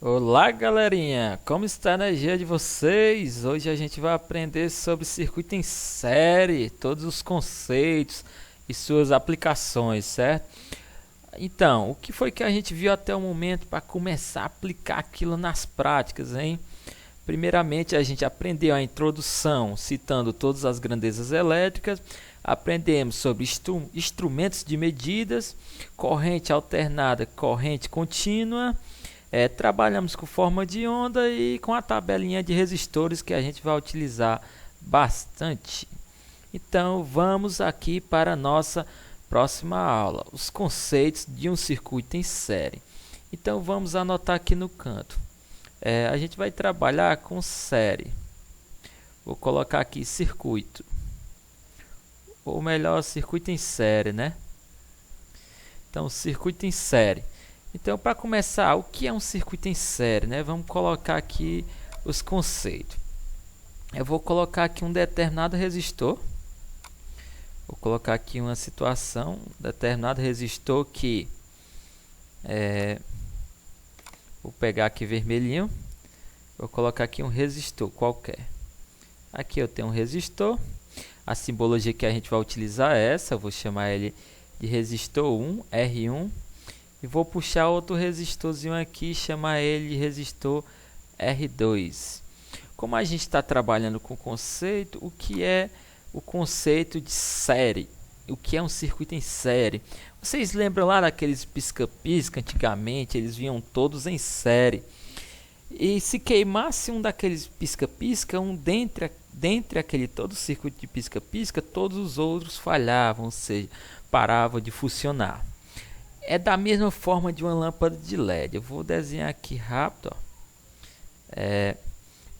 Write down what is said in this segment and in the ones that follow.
Olá, galerinha! Como está a energia de vocês? Hoje a gente vai aprender sobre circuito em série, todos os conceitos e suas aplicações, certo? Então, o que foi que a gente viu até o momento para começar a aplicar aquilo nas práticas, hein? Primeiramente, a gente aprendeu a introdução, citando todas as grandezas elétricas. Aprendemos sobre instrumentos de medidas, corrente alternada, corrente contínua. Trabalhamos com forma de onda e com a tabelinha de resistores que a gente vai utilizar bastante. Então, vamos aqui para a nossa próxima aula, os conceitos de um circuito em série. Então, vamos anotar aqui no canto. A gente vai trabalhar com série. Vou colocar aqui circuito. Ou melhor, circuito em série, né? Então, circuito em série. Então, para começar, o que é um circuito em série, né? Vamos colocar aqui os conceitos. Eu vou colocar aqui um determinado resistor. Vou colocar aqui uma situação, um determinado resistor que vou pegar aqui vermelhinho. Vou colocar aqui um resistor qualquer. Aqui eu tenho um resistor. A simbologia que a gente vai utilizar é essa. Eu vou chamar ele de resistor 1, R1. E vou puxar outro resistorzinho aqui e chamar ele de resistor R2. Como a gente está trabalhando com conceito, o que é o conceito de série? O que é um circuito em série? Vocês lembram lá daqueles pisca-pisca? Antigamente eles vinham todos em série. E se queimasse um daqueles pisca-pisca, dentre aquele todo circuito de pisca-pisca, todos os outros falhavam, ou seja, paravam de funcionar. É da mesma forma de uma lâmpada de LED. Eu vou desenhar aqui rápido.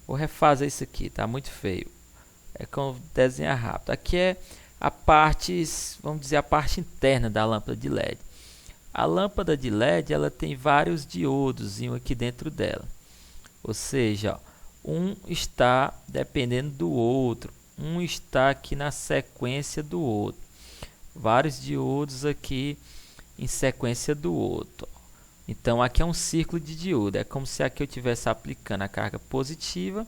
Vou refazer isso aqui, tá muito feio. Como desenhar rápido. Aqui é a parte, vamos dizer, a parte interna da lâmpada de LED. A lâmpada de LED ela tem vários diodos aqui dentro dela. Ou seja, um está dependendo do outro. Um está aqui na sequência do outro. Vários diodos aqui em sequência do outro. Então aqui é um círculo de diodo. É como se aqui eu estivesse aplicando a carga positiva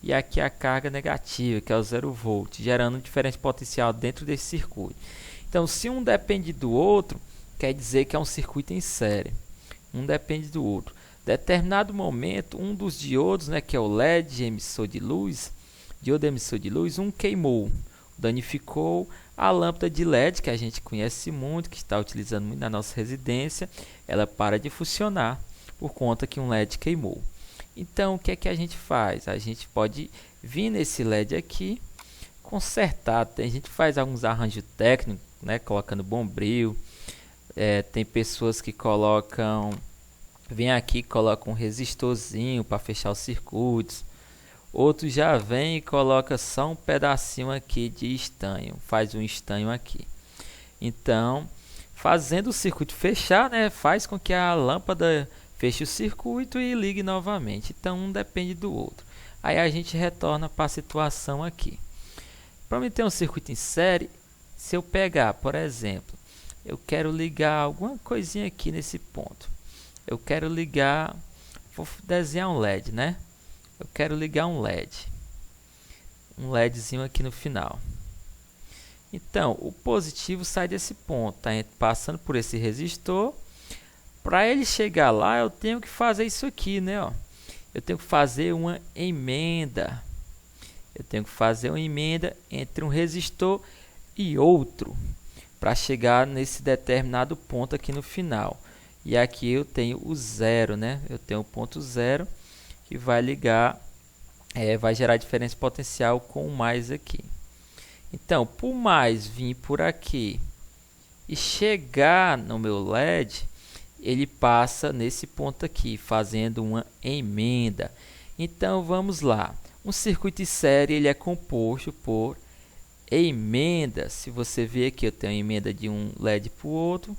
e aqui a carga negativa, que é o 0 volt, gerando diferença potencial dentro desse circuito. Então, se um depende do outro, quer dizer que é um circuito em série. Um depende do outro. Determinado momento, um dos diodos, né, que é o LED emissor de luz, diodo emissor de luz, queimou, danificou a lâmpada de LED, que a gente conhece muito, que está utilizando muito na nossa residência. Ela para de funcionar por conta que um LED queimou. Então, o que é que a gente faz? A gente pode vir nesse LED aqui, consertar. A gente faz alguns arranjos técnicos, né, colocando bombril. Tem pessoas que vem aqui e colocam um resistorzinho para fechar os circuitos. Outros já vem e coloca só um pedacinho aqui de estanho, faz um estanho aqui. Então, fazendo o circuito fechar, né, faz com que a lâmpada feche o circuito e ligue novamente. Então, um depende do outro. Aí a gente retorna para a situação aqui. Para mim ter um circuito em série, se eu pegar, por exemplo, eu quero ligar alguma coisinha aqui nesse ponto. Eu quero ligar, vou desenhar um LED, né? Eu quero ligar um LED. Um LEDzinho aqui no final. Então, o positivo sai desse ponto, tá? Passando por esse resistor. Para ele chegar lá, eu tenho que fazer isso aqui, né? Ó. Eu tenho que fazer uma emenda. Eu tenho que fazer uma emenda entre um resistor e outro. Para chegar nesse determinado ponto aqui no final. E aqui eu tenho o zero, né? Eu tenho o ponto zero que vai ligar, vai gerar diferença potencial com o mais aqui. Então, por mais vir por aqui e chegar no meu LED, ele passa nesse ponto aqui, fazendo uma emenda. Então, vamos lá. Um circuito em série ele é composto por emendas. Se você ver aqui, eu tenho a emenda de um LED para o outro,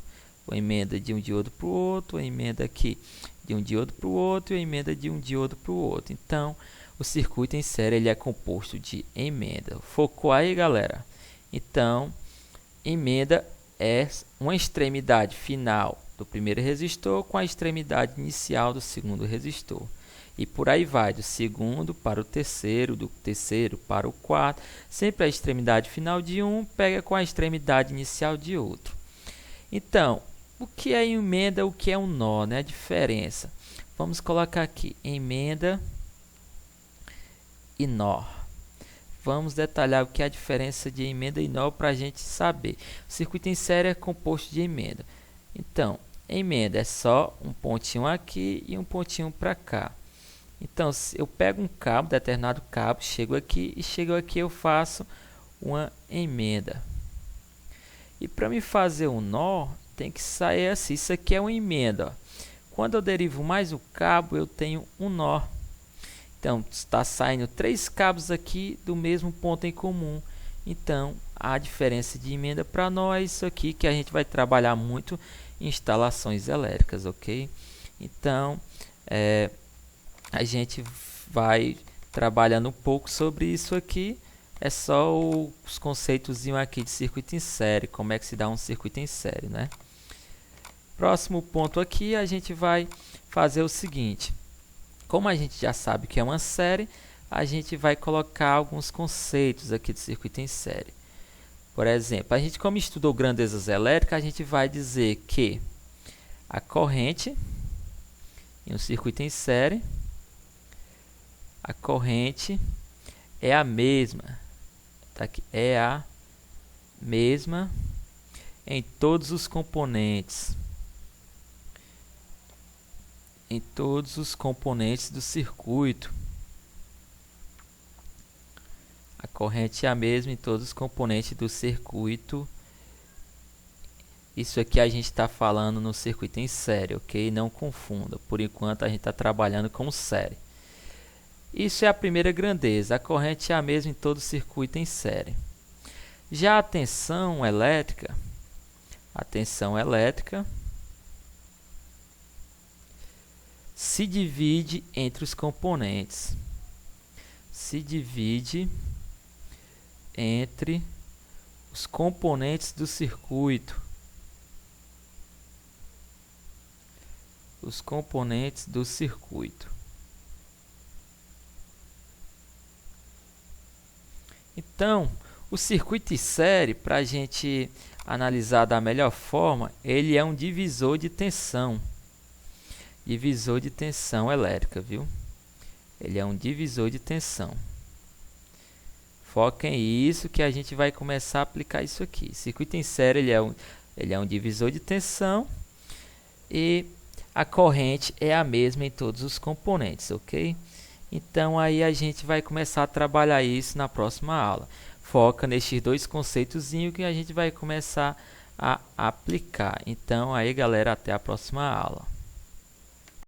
uma emenda de um diodo para o outro, uma emenda aqui de um diodo para o outro e uma emenda de um diodo para o outro. Então, o circuito em série ele é composto de emenda. Focou aí, galera? Então, emenda é uma extremidade final do primeiro resistor com a extremidade inicial do segundo resistor. E por aí vai, do segundo para o terceiro, do terceiro para o quarto. Sempre a extremidade final de um pega com a extremidade inicial de outro. Então, o que é emenda, o que é um nó, né? A diferença. Vamos colocar aqui, emenda e nó. Vamos detalhar o que é a diferença de emenda e nó para a gente saber. O circuito em série é composto de emenda. Então, emenda é só um pontinho aqui e um pontinho para cá. Então, se eu pego um cabo, determinado cabo, chego aqui eu faço uma emenda. E para me fazer um nó, tem que sair assim. Isso aqui é uma emenda. Ó. Quando eu derivo mais o cabo, eu tenho um nó. Então, está saindo 3 cabos aqui do mesmo ponto em comum. Então, a diferença de emenda para nó é isso aqui, que a gente vai trabalhar muito em instalações elétricas, ok? Então, a gente vai trabalhando um pouco sobre isso aqui. É só os conceitos aqui de circuito em série, como é que se dá um circuito em série, né? Próximo ponto aqui, a gente vai fazer o seguinte. Como a gente já sabe que é uma série, a gente vai colocar alguns conceitos aqui de circuito em série. Por exemplo, a gente, como estudou grandezas elétricas, a gente vai dizer que a corrente em um circuito em série, a corrente é a mesma, tá aqui, é a mesma em todos os componentes, do circuito. A corrente é a mesma em todos os componentes do circuito. Isso aqui a gente está falando no circuito em série, ok? Não confunda. Por enquanto a gente está trabalhando com série. Isso é a primeira grandeza. A corrente é a mesma em todo o circuito em série. Já a tensão elétrica se divide entre os componentes. Se divide entre os componentes do circuito. Os componentes do circuito. Então, o circuito em série, para a gente analisar da melhor forma, ele é um divisor de tensão. Divisor de tensão elétrica, viu? Ele é um divisor de tensão. Foca em isso que a gente vai começar a aplicar isso aqui. Circuito em série, ele é um divisor de tensão e a corrente é a mesma em todos os componentes, ok? Então, aí a gente vai começar a trabalhar isso na próxima aula. Foca nestes dois conceitozinhos que a gente vai começar a aplicar. Então, aí, galera, até a próxima aula.